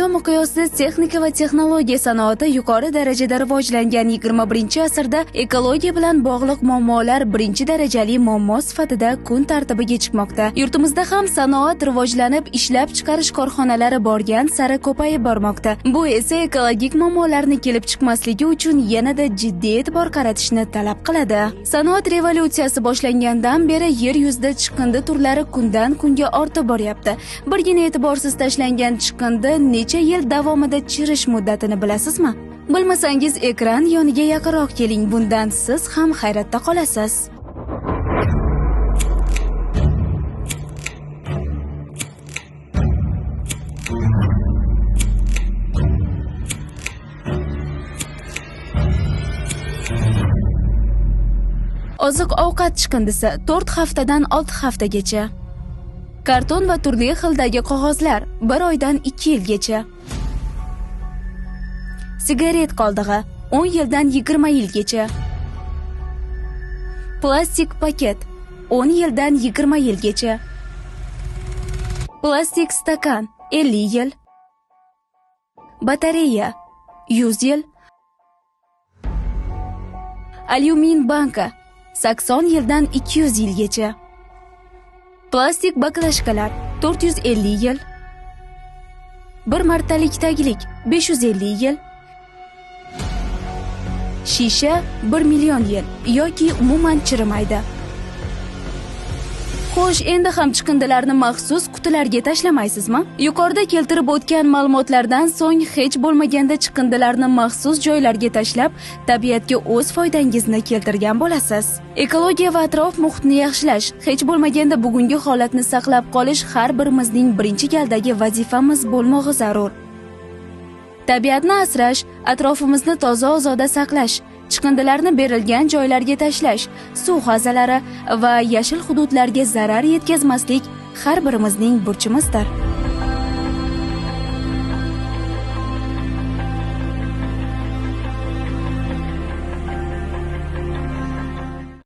Jahon miqyosida texnika va texnologiya sanoati yuqori darajada rivojlangan 21-asrda ekologiya bilan bog'liq muammolar birinchi darajali muammo sifatida kun tartibiga chiqmoqda. Yurtimizda ham sanoat rivojlanib, ishlab chiqarish korxonalari borgan sari ko'payib bormoqda. Bu esa ekologik muammolarni kelib chiqmasligi uchun yanada jiddiy e'tibor qaratishni talab qiladi. Sanoat revolyutsiyasi boshlangandan beri yer yuzida chiqindi turlari kundan kunga ortib boryapti. Birgina e'tiborsiz tashlangan chiqindi necha yil davomida chirish muddatini bilasizmi? Bilmasangiz ekran yoniga yaqinroq keling, bundan siz ham hayratda qolasiz. Oziq-ovqat chiqindisi 4 haftadan 6 haftagacha. Karton va turli xildagi qog'ozlar 1 oydan 2 yilgacha. Sigaret qoldig'i 10 yildan 20 yilgacha. Plastik paket 10 yildan 20 yilgacha. Plastik stakan 50 yil. Batareya 100 yil. Alyumin banka 80 yildan 200 yilgacha. Plastik baklashkalar 450 yil. Bir martalik taglik 550 yil. Shisha 1 million yil yoki umuman chirimaydi. Xo'sh, endi ham chiqindilarni maxsus qutilarga tashlamaysizmi? Yuqorida keltirib o'tgan ma'lumotlardan so'ng hech bo'lmaganda chiqindilarni maxsus joylarga tashlab, tabiatga o'z foydangizni keltirgan bo'lasiz. Ekologiya va atrof muhitni yaxshilash, hech bo'lmaganda bugungi holatni saqlab qolish har birimizning birinchi galdagi vazifamiz bo'lmog'i zarur. Tabiatni asrash, atrofimizni toza-ozoda saqlash, chiqindilarni berilgan joylarga tashlash, suv havzalari va yashil hududlarga zarar yetkazmaslik har birimizning burchimizdir.